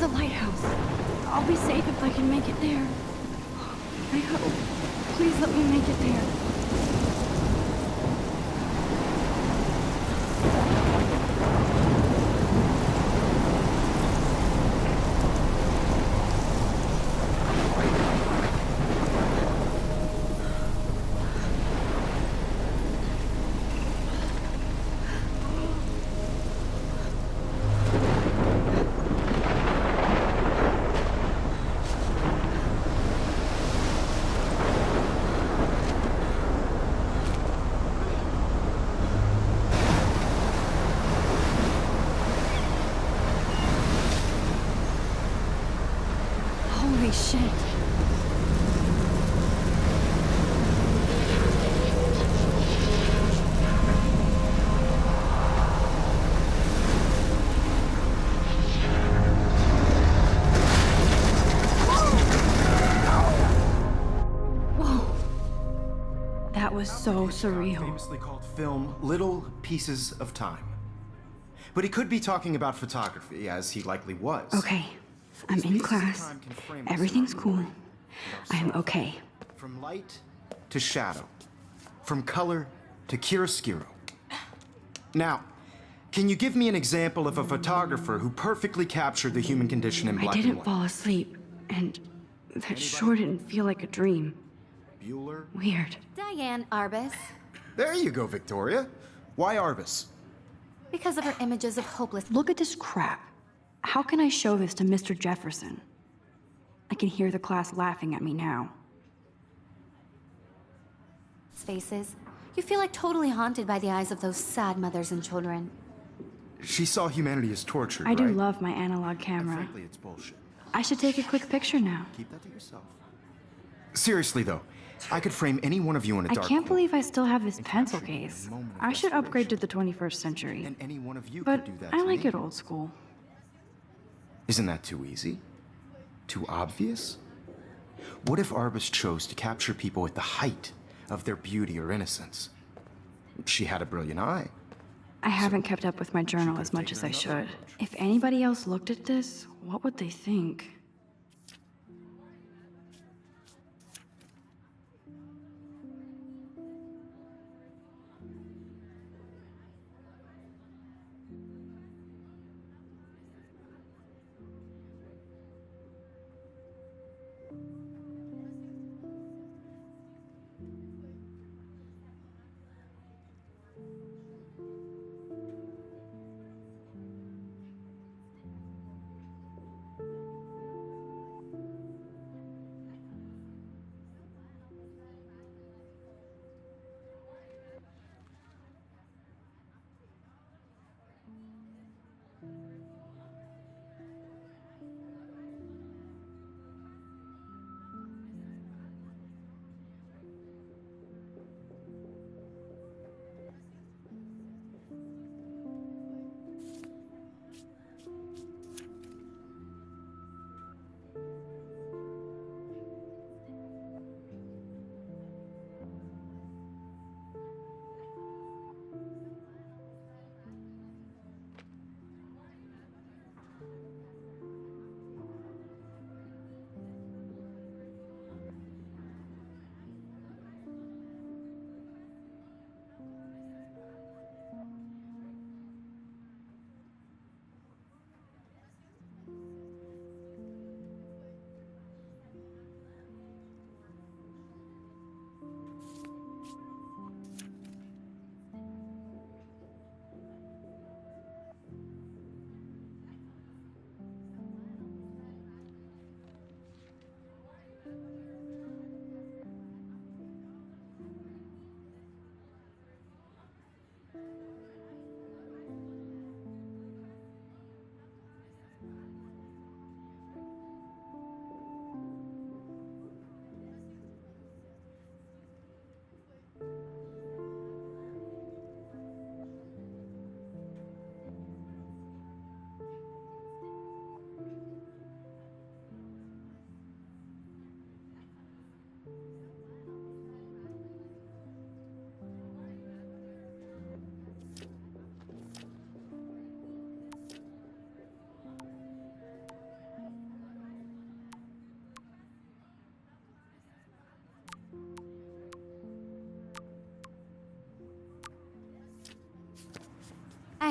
the lighthouse. I'll be safe if I can make it there. I hope. Please let me make it there. Holy shit. Whoa. That was so surreal. Famously called film Little Pieces of Time. But he could be talking about photography, as he likely was. Okay, I'm in class. Everything's cool. I'm okay. From light to shadow. From color to chiaroscuro. Now, can you give me an example of a photographer who perfectly captured the human condition in I black and didn't white? fall asleep, and that sure didn't feel like a dream. Bueller? Weird. Diane Arbus. There you go, Victoria. Why Arbus? Because of her images of hopeless Look at this crap. How can I show this to Mr. Jefferson? I can hear the class laughing at me now. faces. You feel like totally haunted by the eyes of those sad mothers and children. She saw humanity as tortured, I do right? love my analog And camera. frankly, it's bullshit. I should take a quick picture now. Keep that to yourself. Seriously, though, I could frame any one of you in a I dark can't corner, believe I still have this and pencil capture you in a case. moment of I should upgrade to desperation. the 21st century. And any one of you But could do that I to like me. it old school. Isn't that too easy? Too obvious? What if Arbus chose to capture people at the height of their beauty or innocence? She had a brilliant eye. I haven't kept up with my journal could've as much taken as I another should. approach. If anybody else looked at this, what would they think?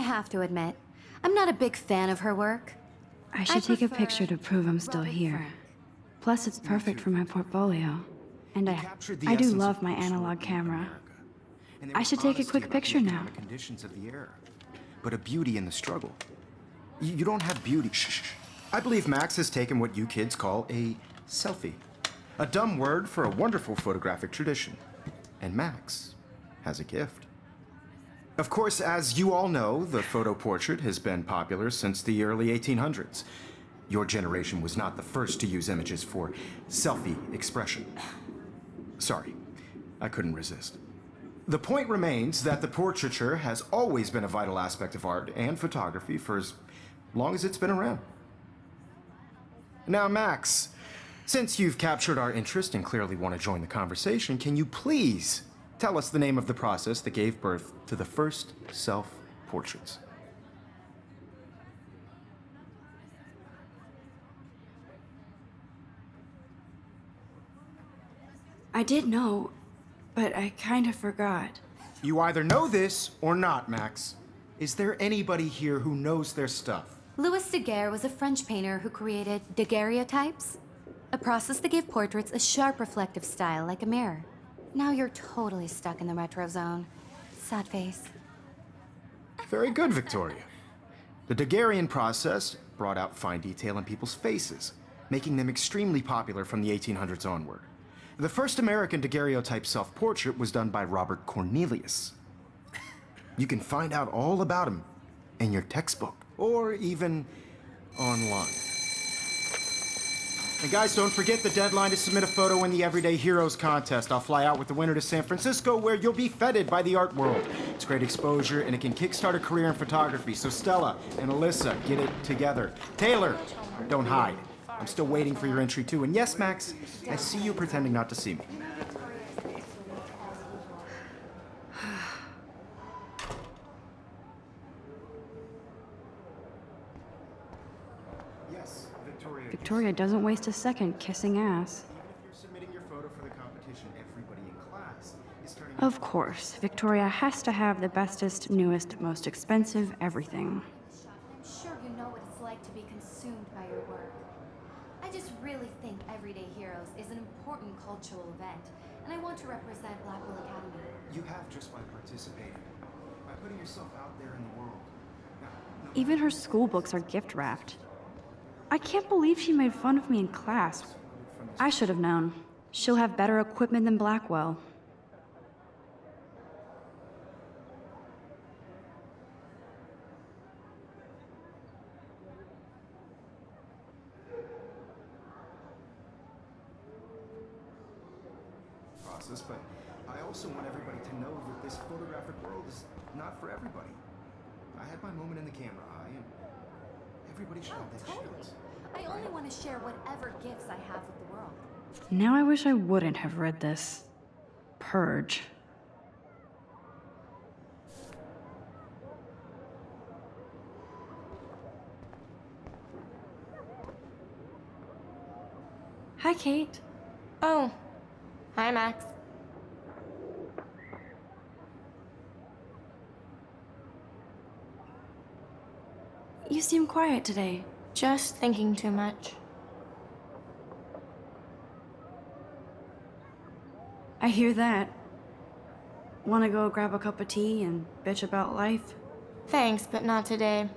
have to admit, I'm not a big fan of her work. I should take a prefer picture to prove I'm still Robert here. Frank. Plus, it's perfect for my portfolio. And Captured the I do essence love of my peaceful analog in camera. America. And there I was should take a honesty quick about the picture now. economic conditions of the era, but a beauty in the struggle. You don't have beauty. Shh. I believe Max has taken what you kids call a selfie. A dumb word for a wonderful photographic tradition. And Max has a gift. Of course, as you all know, the photo portrait has been popular since the early 1800s. Your generation was not the first to use images for selfie expression. Sorry, I couldn't resist. The point remains that the portraiture has always been a vital aspect of art and photography for as long as it's been around. Now, Max, since you've captured our interest and clearly want to join the conversation, can you please tell us the name of the process that gave birth to the first self-portraits? I did know, but I kind of forgot. You either know this or not, Max. Is there anybody here who knows their stuff? Louis Daguerre was a French painter who created daguerreotypes, a process that gave portraits a sharp reflective style like a mirror. Now you're totally stuck in the retro zone. Sad face. Very good, Victoria. The Daguerrean process brought out fine detail in people's faces, making them extremely popular from the 1800s onward. The first American daguerreotype self-portrait was done by Robert Cornelius. You can find out all about him in your textbook, or even online. And guys, don't forget the deadline to submit a photo in the Everyday Heroes contest. I'll fly out with the winner to San Francisco, where you'll be feted by the art world. It's great exposure, and it can kickstart a career in photography. So Stella and Alyssa, get it together. Taylor, don't hide. I'm still waiting for your entry too. And yes, Max, I see you pretending not to see me. Yes, Victoria. Victoria doesn't waste a second kissing ass. Even if you're submitting your photo for the competition, everybody in class is turning. Of course, Victoria has to have the bestest, newest, most expensive everything. I'm sure you know what it's like to be consumed by your work. I just really think Everyday Heroes is an important cultural event, and I want to represent Blackwell Academy. You have just by participating, by putting yourself out there in the world. Now, Even her school books are gift wrapped. I can't believe she made fun of me in class. I should have known. She'll have better equipment than Blackwell. process, but I also want everybody to know that this photographic world is not for everybody. I had my moment in the camera eye, and everybody should have that chance. I only want to share whatever gifts I have with the world. Now I wish I wouldn't have read this. Purge. Hi, Kate. Oh. Hi, Max. You seem quiet today. Just thinking too much. I hear that. Want to go grab a cup of tea and bitch about life? Thanks, but not today.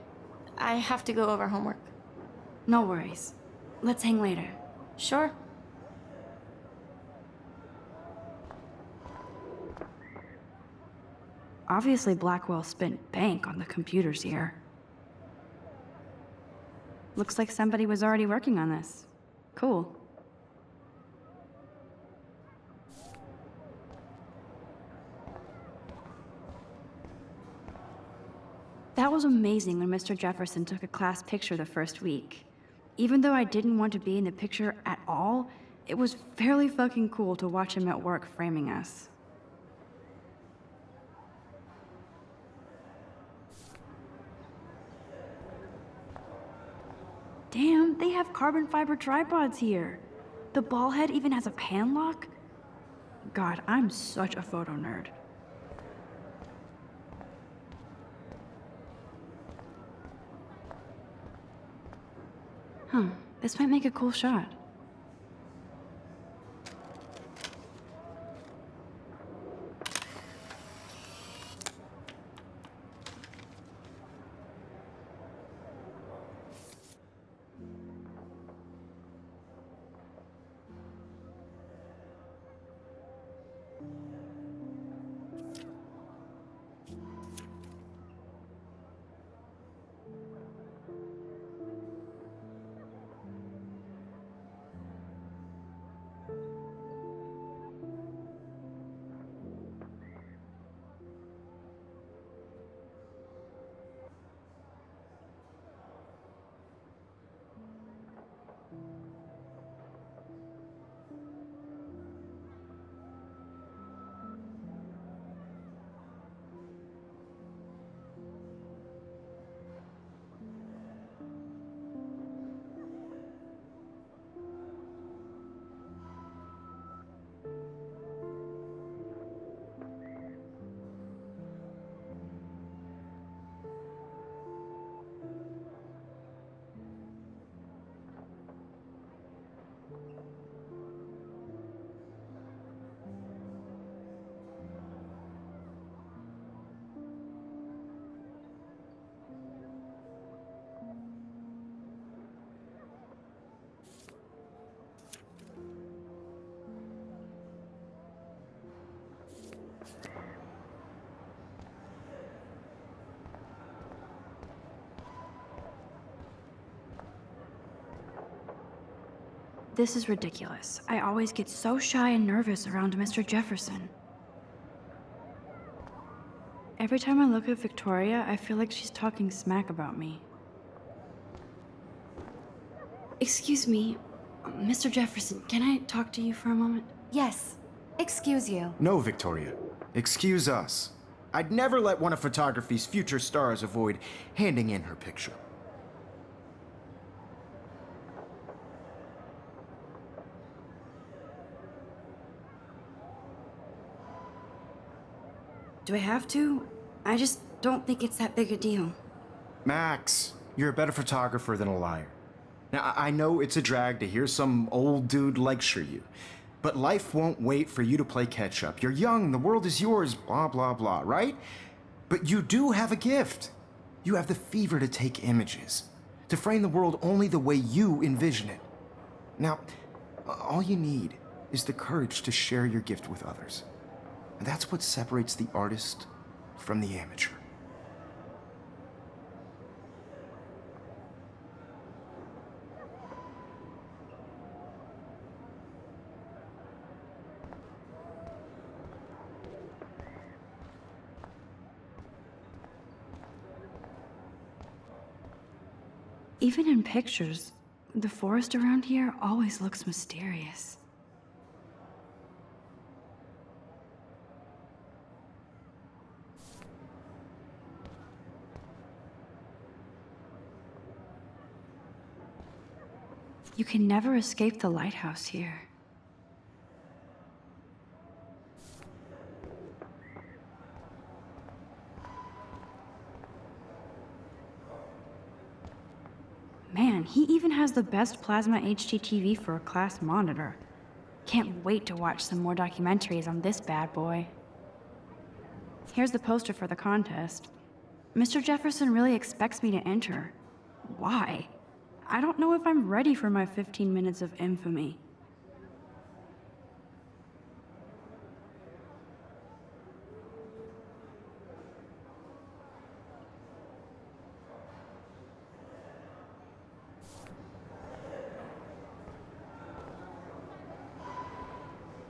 I have to go over homework. No worries. Let's hang later. Sure. Obviously, Blackwell spent bank on the computers here. Looks like somebody was already working on this. Cool. That was amazing when Mr. Jefferson took a class picture the first week. Even though I didn't want to be in the picture at all, it was fairly fucking cool to watch him at work framing us. Damn, they have carbon fiber tripods here. The ball head even has a pan lock? God, I'm such a photo nerd. Huh, this might make a cool shot. This is ridiculous. I always get so shy and nervous around Mr. Jefferson. Every time I look at Victoria, I feel like she's talking smack about me. Excuse me, Mr. Jefferson, can I talk to you for a moment? Yes. Excuse you. No, Victoria. Excuse us. I'd never let one of photography's future stars avoid handing in her picture. Do I have to? I just don't think it's that big a deal. Max, you're a better photographer than a liar. Now, I know it's a drag to hear some old dude lecture you, but life won't wait for you to play catch up. You're young, the world is yours, blah, blah, blah, right? But you do have a gift. You have the fever to take images, to frame the world only the way you envision it. Now, all you need is the courage to share your gift with others. And that's what separates the artist from the amateur. Even in pictures, the forest around here always looks mysterious. You can never escape the lighthouse here. Man, he even has the best plasma HDTV for a class monitor. Can't wait to watch some more documentaries on this bad boy. Here's the poster for the contest. Mr. Jefferson really expects me to enter. Why? I don't know if I'm ready for my 15 minutes of infamy.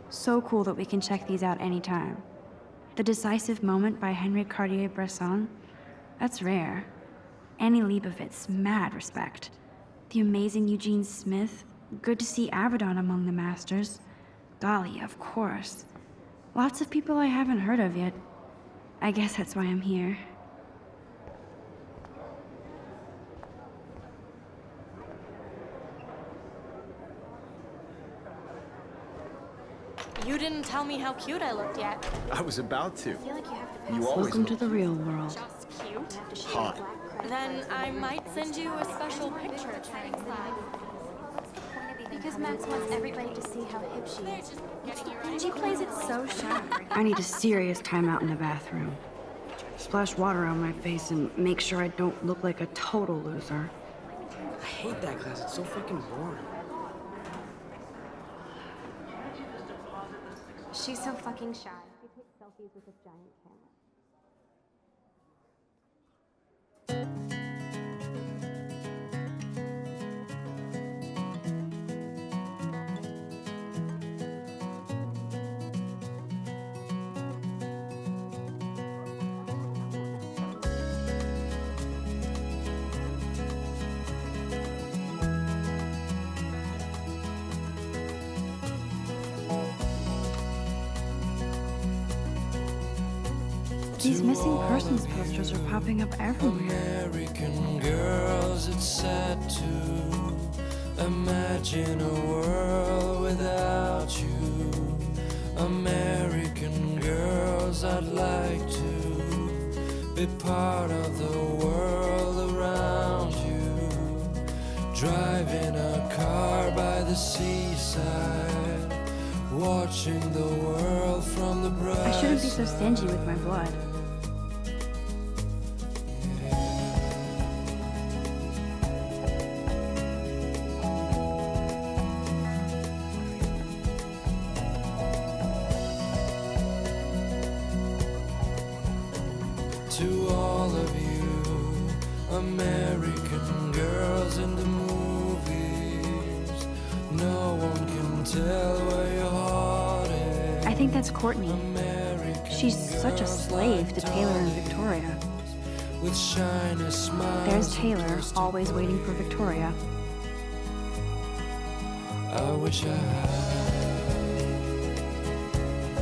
So cool that we can check these out anytime. The Decisive Moment by Henri Cartier-Bresson? That's rare. Annie Leibovitz, mad respect. The amazing Eugene Smith, good to see Avedon among the masters. Golly, of course. Lots of people I haven't heard of yet. I guess that's why I'm here. You didn't tell me how cute I looked yet. I was about to. I feel like you have to You always Welcome look to the real world. just cute. hot. Then I might send you a special picture. because Max wants everybody to see how hip she is. She plays it so sharp. I need a serious timeout in the bathroom. Splash water on my face and make sure I don't look like a total loser. I hate that class. It's so fucking boring. She's so fucking shy. She takes selfies with a giant camera. These missing persons posters are popping up everywhere. American girls, it's sad to imagine a world without you. American girls, I'd like to be part of the world around you. Driving a car by the seaside, watching the world from the bright I shouldn't be so stingy with my blood. To all of you American girls in the movies, no one can tell where your heart is. I think that's Courtney. American She's such a slave to Taylor and Victoria. with shiny smiles. There's Taylor, always waiting for Victoria. I wish I had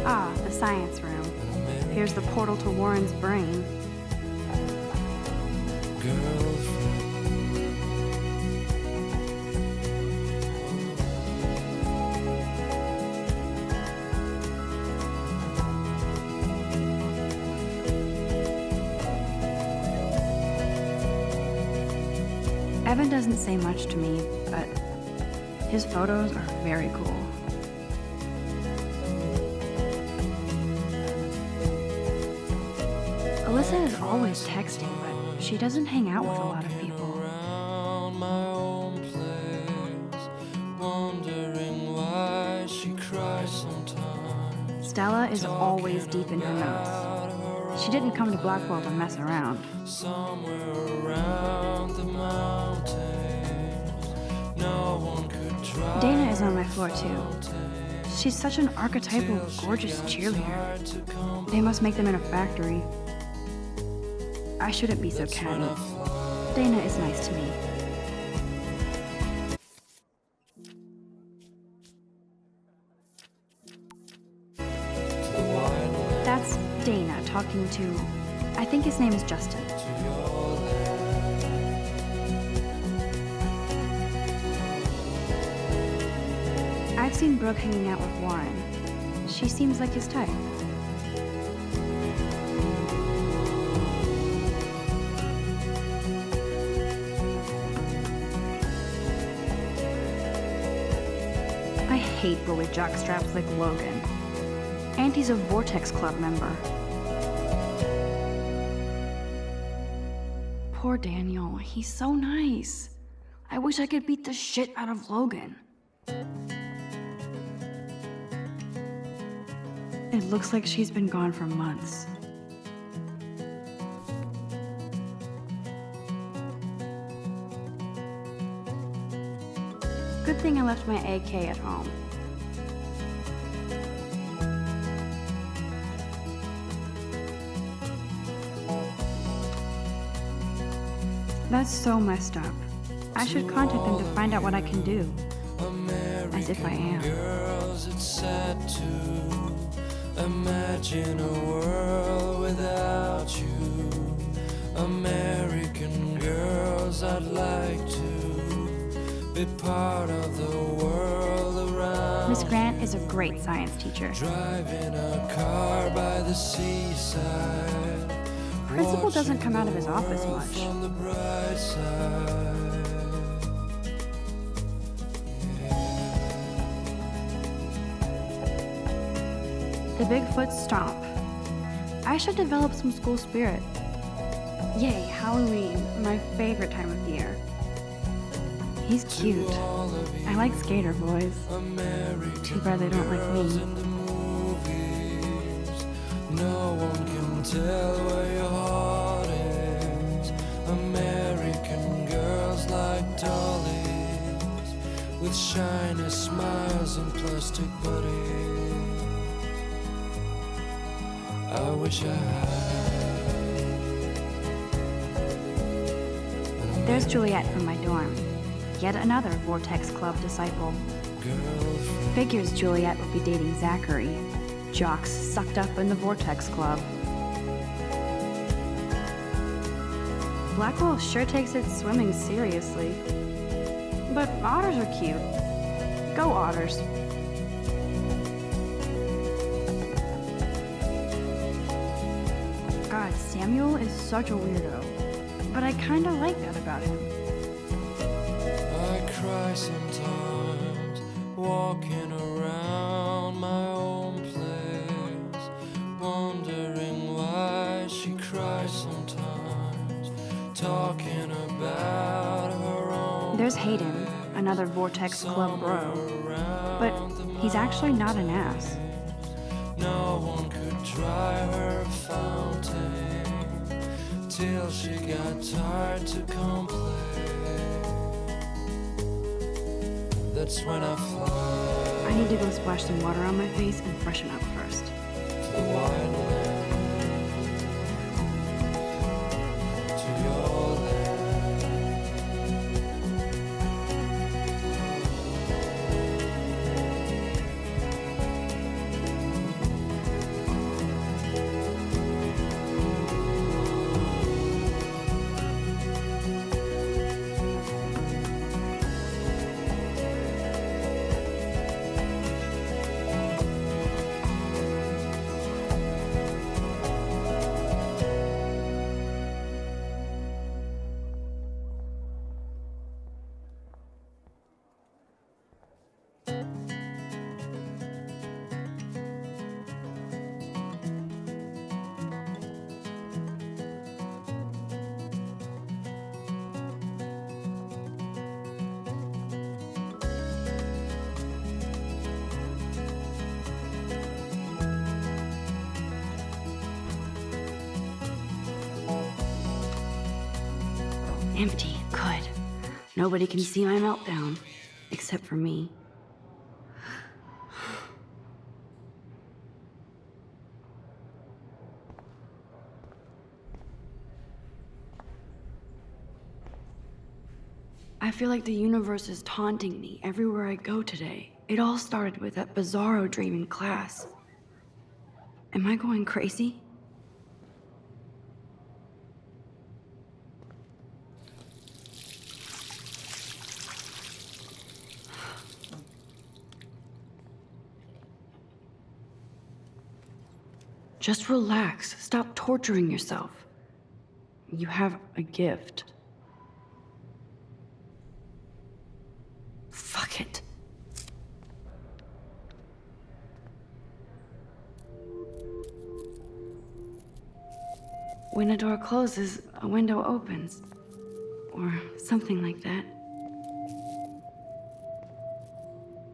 Ah, the science room. Here's the portal to Warren's brain. a girlfriend. Evan doesn't say much to me, but his photos are very cool. Alyssa is always texting, but she doesn't hang out with a lot of people. Around my own place, wondering why she cries sometimes. Stella is always deep in her notes. She didn't come to Blackwell to mess around. Somewhere around the mountains, no one could try. Dana is on my floor too. She's such an archetypal, gorgeous cheerleader. They must make them in a factory. I shouldn't be so catty. Dana is nice to me. That's Dana talking to, I think his name is Justin. I've seen Brooke hanging out with Warren. She seems like his type. I hate bully jockstraps like Logan. And he's a Vortex Club member. Poor Daniel, he's so nice. I wish I could beat the shit out of Logan. It looks like she's been gone for months. Good thing I left my AK at home. That's so messed up. I should contact them to find out what I can do. As if I am. Girls, it's sad to imagine a world without you. American girls, I'd like to be part of the world around. Miss Grant is a great science teacher. Driving a car by the seaside. Principal doesn't come out of his office much. From the bright side. the Bigfoot Stomp. I should develop some school spirit. Yay, Halloween, my favorite time of year. He's cute. I like skater boys. Too bad they don't like me. No one can tell where your heart is. American girls like dollies with shiny smiles and plastic bodies. I wish I had. There's Juliet from my dorm. Yet another Vortex Club disciple. Girlfriend. Figures Juliet would be dating Zachary. Jocks sucked up in the Vortex Club. Blackwell sure takes its swimming seriously. But otters are cute. Go otters. God, Samuel is such a weirdo. But I kinda like that about him. I cry sometimes walking around my own place, wondering why she cries sometimes, talking about her own. There's Hayden, another Vortex Club bro. But he's actually not an ass. No one could dry her fountain till she got tired to complain. That's when I fly I need to go splash some water on my face and freshen up first. to the wide land, to your land. Empty. Good. Nobody can see my meltdown. Except for me. I feel like the universe is taunting me everywhere I go today. It all started with that bizarro dream in class. Am I going crazy? Just relax. Stop torturing yourself. You have a gift. Fuck it. When a door closes, a window opens. Or something like that.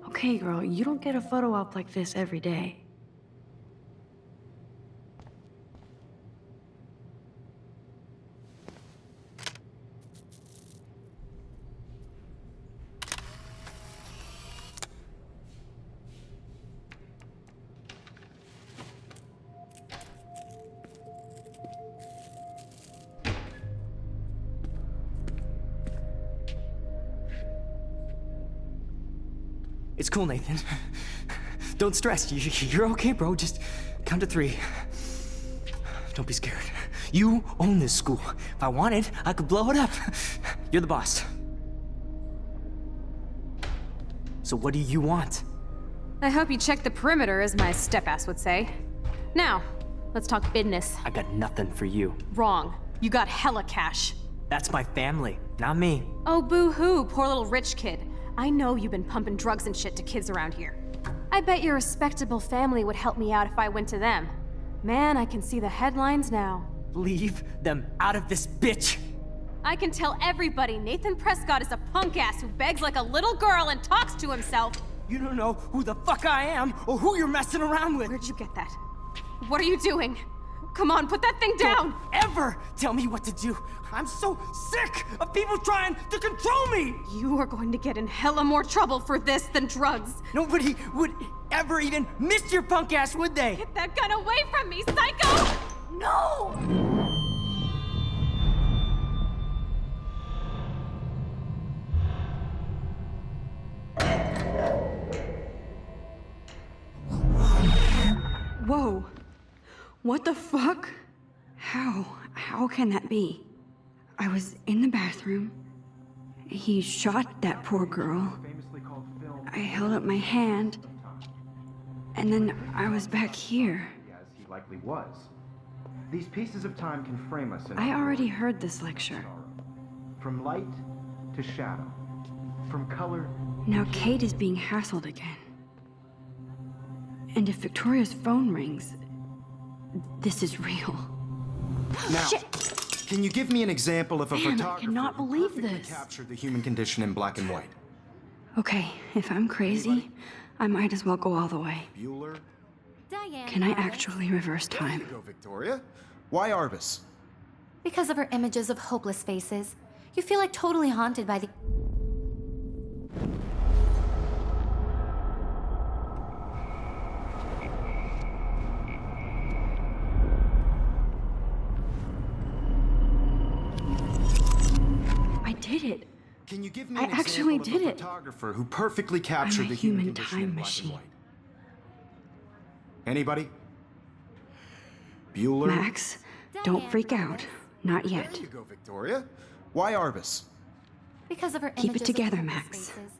Okay, girl, you don't get a photo op like this every day. It's cool, Nathan. Don't stress. You're okay, bro. Just count to 3. Don't be scared. You own this school. If I wanted, I could blow it up. You're the boss. So what do you want? I hope you check the perimeter, as my step-ass would say. Now, let's talk business. I got nothing for you. Wrong. You got hella cash. That's my family, not me. Oh, boo-hoo, poor little rich kid. I know you've been pumping drugs and shit to kids around here. I bet your respectable family would help me out if I went to them. Man, I can see the headlines now. Leave them out of this, bitch! I can tell everybody Nathan Prescott is a punk ass who begs like a little girl and talks to himself. You don't know who the fuck I am or who you're messing around with. Where'd you get that? What are you doing? Come on, put that thing down! Don't ever tell me what to do. I'm so sick of people trying to control me. You are going to get in hella more trouble for this than drugs. Nobody would ever even miss your punk ass, would they? Get that gun away from me, psycho! No! Whoa. What the fuck? How can that be? I was in the bathroom. He shot that poor girl. I held up my hand. And then I was back here. As he likely was. These pieces of time can frame us in I already heard this lecture. from light to shadow, from color. Now Kate is being hassled again. And if Victoria's phone rings, this is real. Now, Shit! can you give me an example of a Man, I photographer cannot who believe perfectly this. captured the human condition in black and white? Okay, if I'm crazy, I might as well go all the way. Bueller? Diane. Can I Arbus. actually reverse There time? you go, Victoria. Why Arbus? Because of her images of hopeless faces, you feel like totally haunted by the. I did it. Can you give me I an actually example did of a it. photographer who perfectly captured I'm a the human human condition in time black and machine. white? Anybody? Bueller? Max, don't Diane freak Arbus. out. Not There yet. you go, Victoria. Why Arbus? Because of her Keep it images together, of hopeless Max. faces,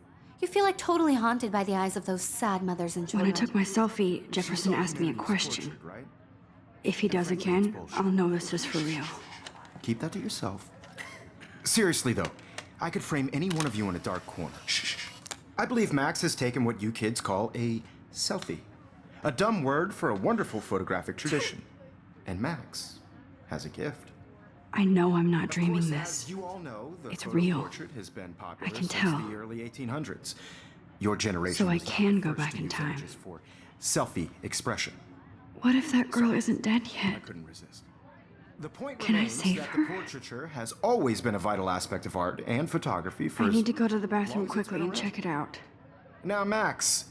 you feel like totally haunted by the eyes of those sad mothers and When children. I took my selfie, Jefferson asked me a question. Portrait, right? If he does again, I'll know this is for real. Keep that to yourself. Seriously, though, I could frame any one of you in a dark corner. Shh. I believe Max has taken what you kids call a selfie. A dumb word for a wonderful photographic tradition. And Max has a gift. I know I'm not Of dreaming course, this. As you all know, the It's photo real. portrait has been popular I can since tell. the early 1800s. Your generation So I was not can the go first back to in use time. images for selfie expression. What if that girl isn't dead I yet? couldn't resist. The point Can I remains save that her? the portraiture has always been a vital aspect of art and photography for I as need to go to the long bathroom as it's quickly been and around. check it out. Now, Max,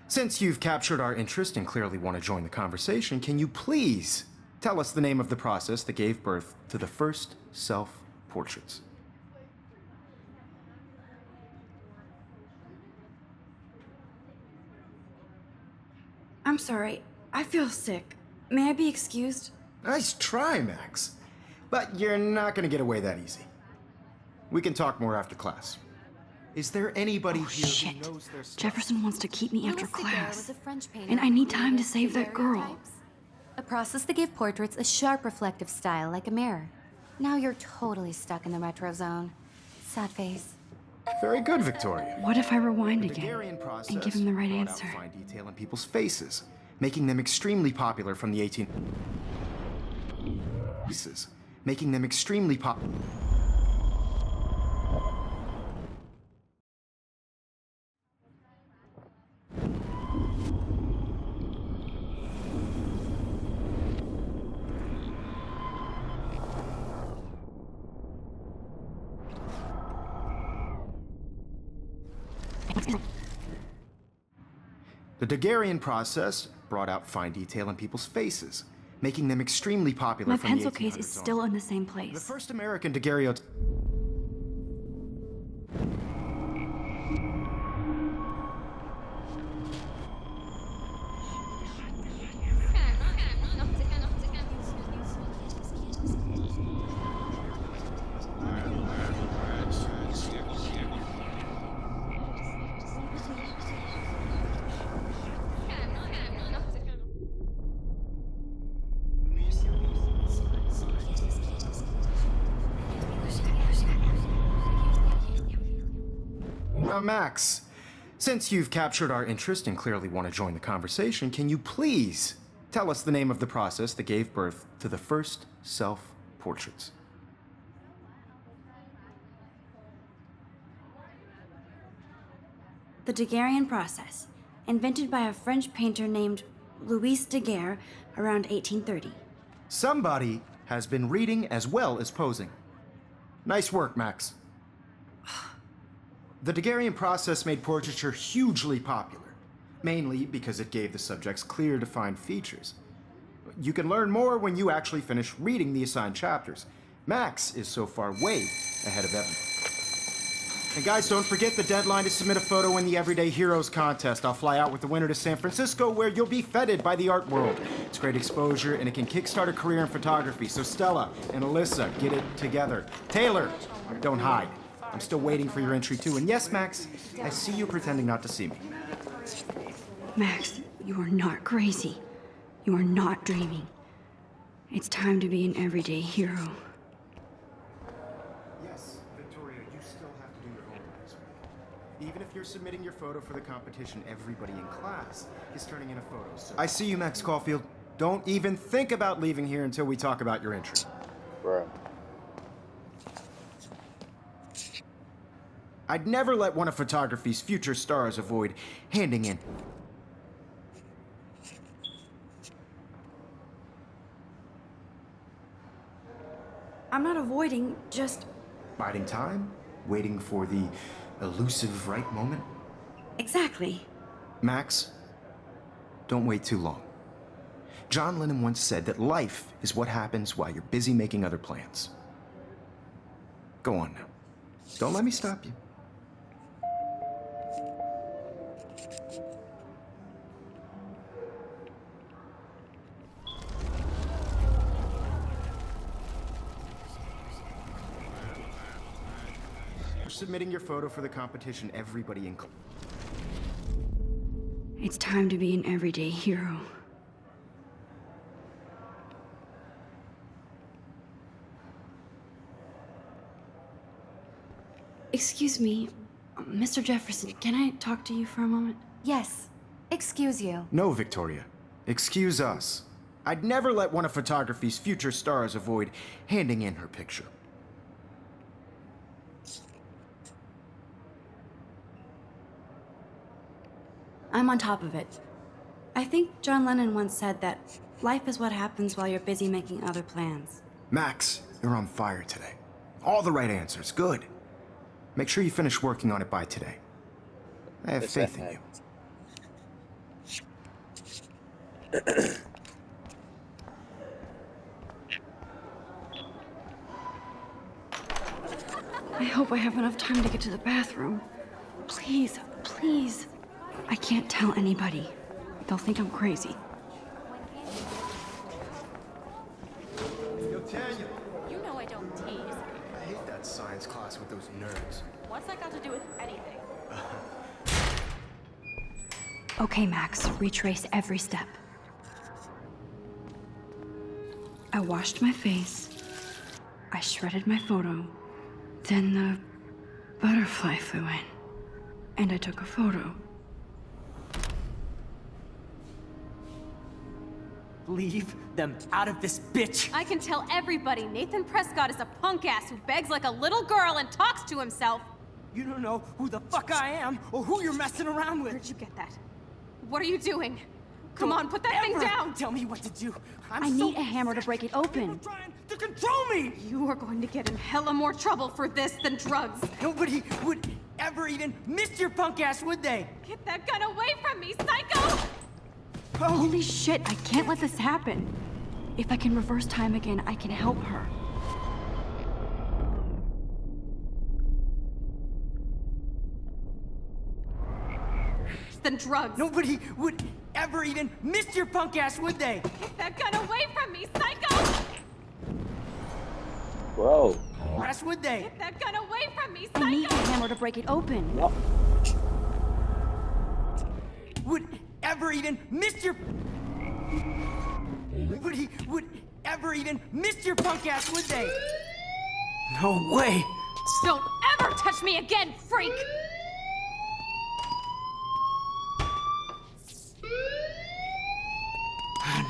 since you've captured our interest and clearly want to join the conversation, can you please tell us the name of the process that gave birth to the first self-portraits? I'm sorry. I feel sick. May I be excused? Nice try, Max. But you're not going to get away that easy. We can talk more after class. Is there anybody Oh, here shit. who knows their stuff? Jefferson wants to keep me after Louis Daguerre class. was a French painter And I who need time to created save that girl. daguerreotypes, a process that gave portraits a sharp reflective style like a mirror. Now you're totally stuck in the retro zone. Sad face. Very good, Victoria. What if I rewind The again Daguerrean process and give him the right brought out answer? fine detail in people's faces, making them extremely popular from the 18... making them extremely popular. The Daguerrean process brought out fine detail in people's faces, making them extremely popular My from pencil the case is 1800s still on. in the same The place. first American daguerreotype... Now, Max, Since you've captured our interest and clearly want to join the conversation, can you please tell us the name of the process that gave birth to the first self-portraits? The Daguerrean process, invented by a French painter named Louis Daguerre around 1830. Somebody has been reading as well as posing. Nice work, Max. The Daguerrean process made portraiture hugely popular, mainly because it gave the subjects clear, defined features. You can learn more when you actually finish reading the assigned chapters. Max is so far way ahead of everyone. And guys, don't forget the deadline to submit a photo in the Everyday Heroes contest. I'll fly out with the winner to San Francisco, where you'll be feted by the art world. It's great exposure, and it can kickstart a career in photography. So Stella and Alyssa, get it together. Taylor, don't hide. I'm still waiting for your entry too. And yes, Max, I see you pretending not to see me. Max, you are not crazy. You are not dreaming. It's time to be an everyday hero. Yes, Victoria, you still have to do your homework this week. Even if you're submitting your photo for the competition, everybody in class is turning in a photo. So I see you, Max Caulfield. Don't even think about leaving here until we talk about your entry. Bro. I'd never let one of photography's future stars avoid handing in. I'm not avoiding, just... Biding time? Waiting for the elusive right moment? Exactly. Max, don't wait too long. John Lennon once said that life is what happens while you're busy making other plans. Go on now. Don't let me stop you. Submitting your photo for the competition, everybody in... It's time to be an everyday hero. Excuse me, Mr. Jefferson, can I talk to you for a moment? Yes. Excuse you. No, Victoria. Excuse us. I'd never let one of photography's future stars avoid handing in her picture. I'm on top of it. I think John Lennon once said that life is what happens while you're busy making other plans. Max, you're on fire today. All the right answers. Good. Make sure you finish working on it by today. I have faith in you. I hope I have enough time to get to the bathroom. Please, please. I can't tell anybody. They'll think I'm crazy. Yo, Tanya. You know I don't tease. I hate that science class with those nerds. What's that got to do with anything? Okay, Max, retrace every step. I washed my face. I shredded my photo. Then the butterfly flew in. And I took a photo. Leave them out of this bitch! I can tell everybody Nathan Prescott is a punk ass who begs like a little girl and talks to himself. You don't know who the fuck I am or who you're messing around with. Where'd you get that? What are you doing? Come on, put that thing Ever down! Tell me what to do. I need a hammer to break it open. Trying to control me. You are going to get in hella more trouble for this than drugs. Nobody would ever even miss your punk ass, would they? Get that gun away from me, psycho! Holy shit, I can't let this happen. If I can reverse time again, I can help her. Than drugs. Nobody would ever even miss your punk ass, would they? Get that gun away from me, psycho! Bro. Ass, would they? Get that gun away from me, I need a psycho! hammer to break it open. What? Would ever even miss your... Nobody would ever even miss your punk ass, would they? No way! Don't ever touch me again, freak!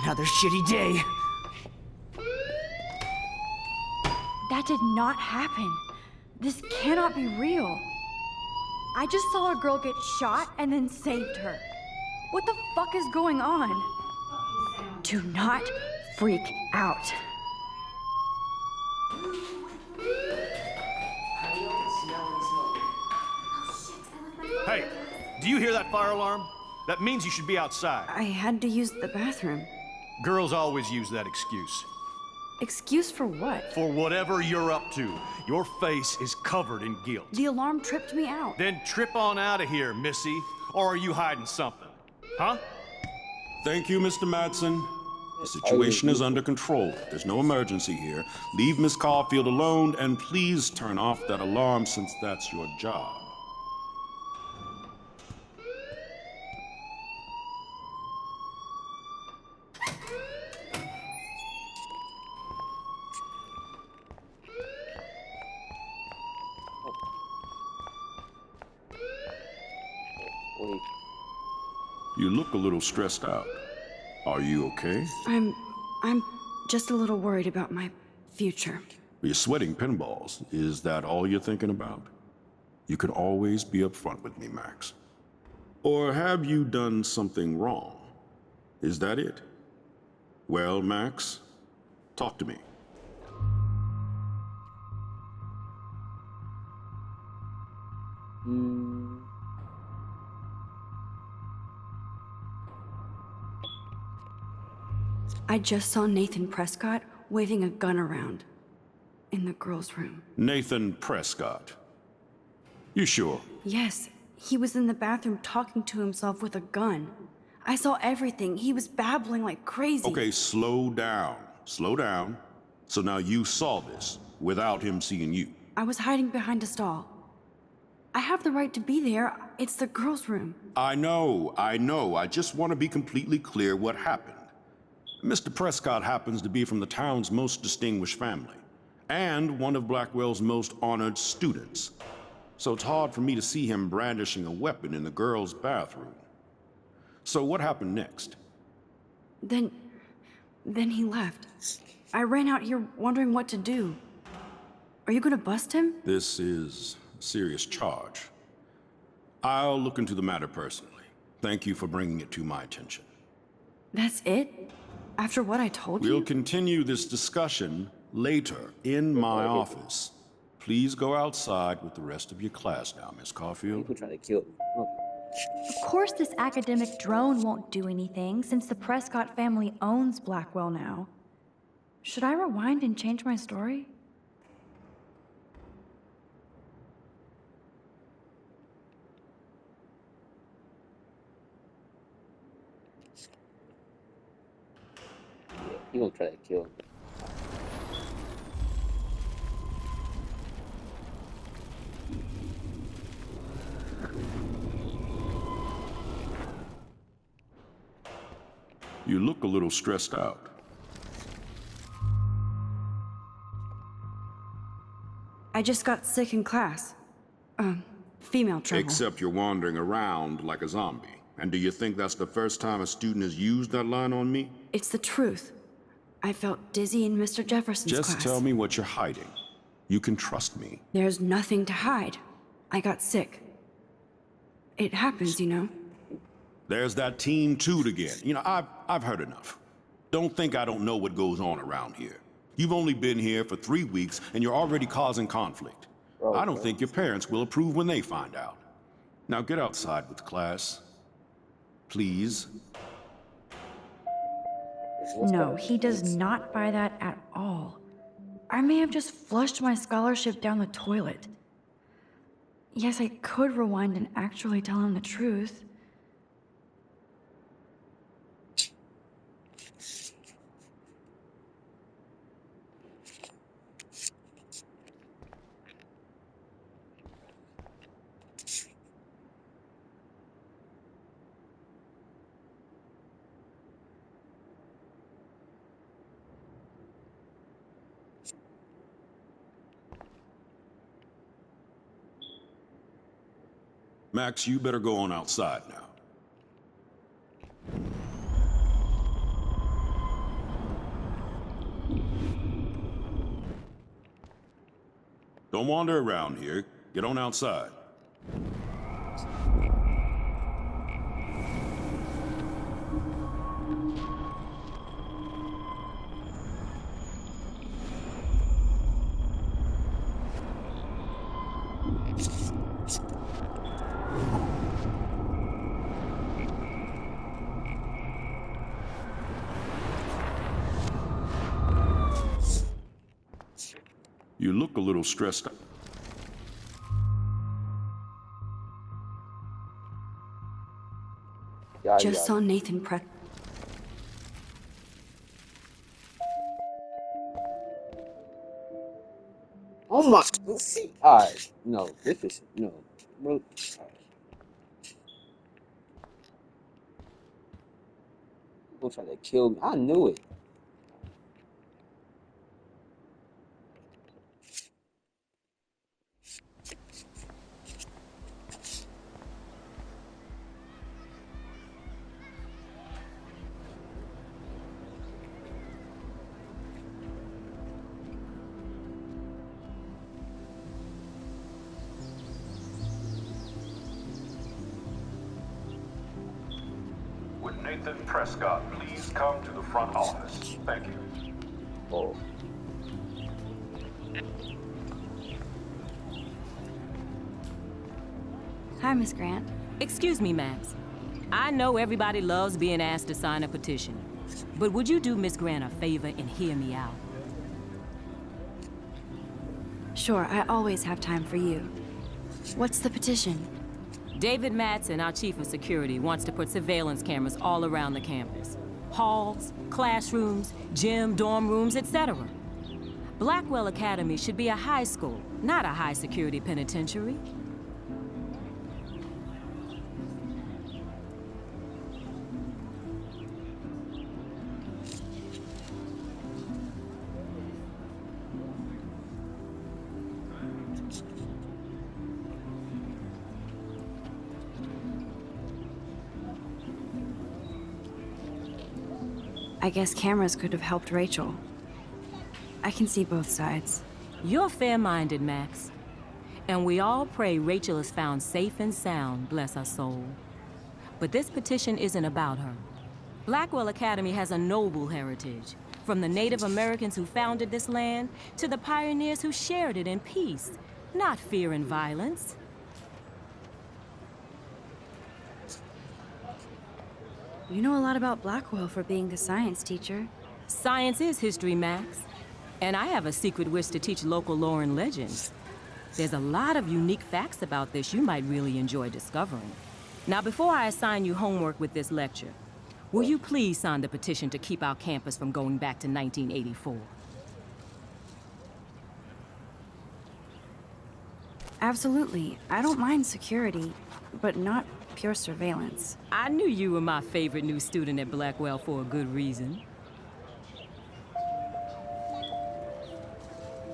Another shitty day. That did not happen. This cannot be real. I just saw a girl get shot and then saved her. What the fuck is going on? Do not freak out. Hey, do you hear that fire alarm? That means you should be outside. I had to use the bathroom. Girls always use that excuse. Excuse for what? For whatever you're up to. Your face is covered in guilt. The alarm tripped me out. Then trip on out of here, Missy. Or are you hiding something? Huh? Thank you, Mr. Madsen. The situation is under control. There's no emergency here. Leave Miss Caulfield alone, and please turn off that alarm since that's your job. You look a little stressed out. Are you okay? I'm just a little worried about my future. You're sweating pinballs. Is that all you're thinking about? You can always be upfront with me, Max. Or have you done something wrong? Is that it? Well, Max, talk to me. I just saw Nathan Prescott waving a gun around in the girls' room. Nathan Prescott. You sure? Yes, he was in the bathroom talking to himself with a gun. I saw everything. He was babbling like crazy. Okay, slow down. Slow down. So now you saw this without him seeing you. I was hiding behind a stall. I have the right to be there. It's the girls' room. I know. I just want to be completely clear what happened. Mr. Prescott happens to be from the town's most distinguished family, and one of Blackwell's most honored students. So it's hard for me to see him brandishing a weapon in the girls' bathroom. So what happened next? Then he left. I ran out here wondering what to do. Are you gonna bust him? This is a serious charge. I'll look into the matter personally. Thank you for bringing it to my attention. That's it? After what I told you? We'll continue this discussion later in my office. Please go outside with the rest of your class now, Miss Caulfield. People trying to kill me. Oh. Of course this academic drone won't do anything since the Prescott family owns Blackwell now. Should I rewind and change my story? Yeah, he gonna try to kill me. You look a little stressed out. I just got sick in class. Female trouble. Except you're wandering around like a zombie. And do you think that's the first time a student has used that line on me? It's the truth. I felt dizzy in Mr. Jefferson's class. Just tell me what you're hiding. You can trust me. There's nothing to hide. I got sick. It happens, you know. There's that teen toot again. You know, I've heard enough. Don't think I don't know what goes on around here. You've only been here for 3 weeks, and you're already causing conflict. I don't think your parents will approve when they find out. Now get outside with class. Please. No, he does not buy that at all. I may have just flushed my scholarship down the toilet. Yes, I could rewind and actually tell him the truth. Max, you better go on outside now. Don't wander around here. Get on outside. You look a little stressed out. Yeah, Just yeah. saw Nathan prep. Oh my. See. Alright. No, this is. No. Bro. Alright. People try to kill me. I knew it. Would Nathan Prescott please come to the front office? Thank you. Oh. Hi, Miss Grant. Excuse me, Max. I know everybody loves being asked to sign a petition, but would you do Miss Grant a favor and hear me out? Sure, I always have time for you. What's the petition? David Madsen, our chief of security, wants to put surveillance cameras all around the campus. Halls, classrooms, gym, dorm rooms, etc. Blackwell Academy should be a high school, not a high-security penitentiary. I guess cameras could have helped Rachel. I can see both sides. You're fair-minded, Max. And we all pray Rachel is found safe and sound, bless her soul. But this petition isn't about her. Blackwell Academy has a noble heritage, from the Native Americans who founded this land to the pioneers who shared it in peace, not fear and violence. You know a lot about Blackwell for being the science teacher. Science is history, Max. And I have a secret wish to teach local lore and legends. There's a lot of unique facts about this you might really enjoy discovering. Now, before I assign you homework with this lecture, will you please sign the petition to keep our campus from going back to 1984? Absolutely. I don't mind security, but not pure surveillance. I knew you were my favorite new student at Blackwell for a good reason.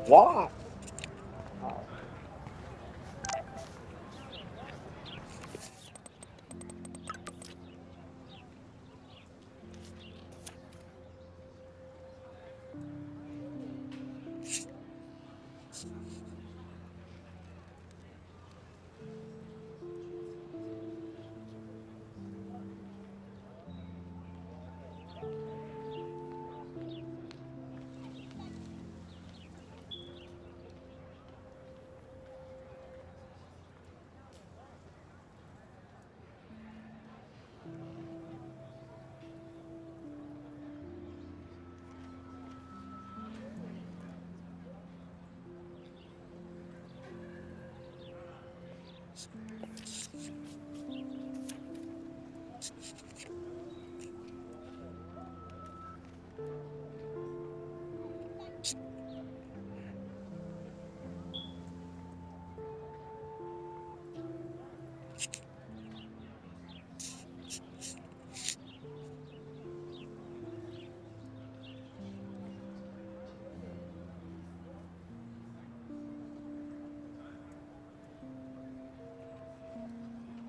What?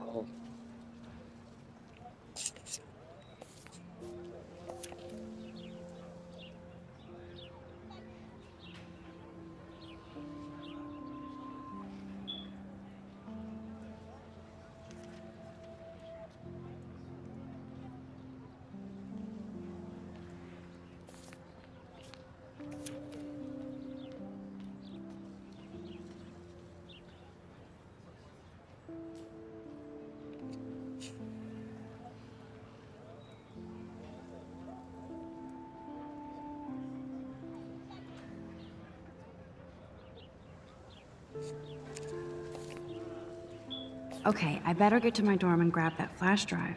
Oh. Okay, I better get to my dorm and grab that flash drive.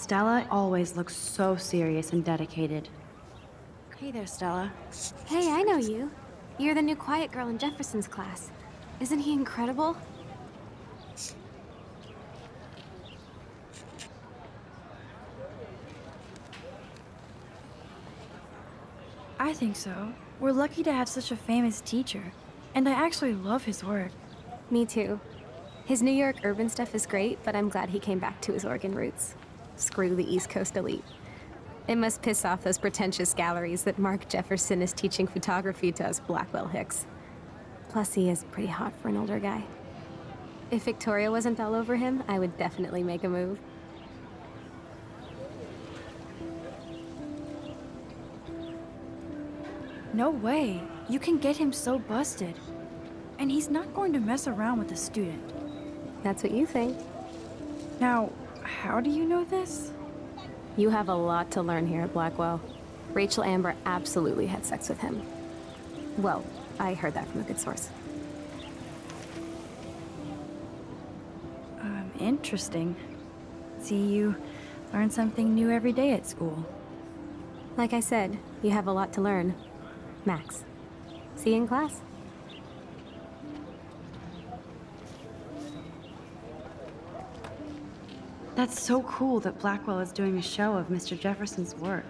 Stella always looks so serious and dedicated. Hey there, Stella. Hey, I know you. You're the new quiet girl in Jefferson's class. Isn't he incredible? I think so. We're lucky to have such a famous teacher. And I actually love his work. Me too. His New York urban stuff is great, but I'm glad he came back to his Oregon roots. Screw the East Coast elite. It must piss off those pretentious galleries that Mark Jefferson is teaching photography to us Blackwell Hicks. Plus, he is pretty hot for an older guy. If Victoria wasn't all over him, I would definitely make a move. No way. You can get him so busted. And he's not going to mess around with a student. That's what you think. Now, how do you know this? You have a lot to learn here at Blackwell. Rachel Amber absolutely had sex with him. Well, I heard that from a good source. Interesting. See, you learn something new every day at school. Like I said, you have a lot to learn. Max. See you in class. That's so cool that Blackwell is doing a show of Mr. Jefferson's work.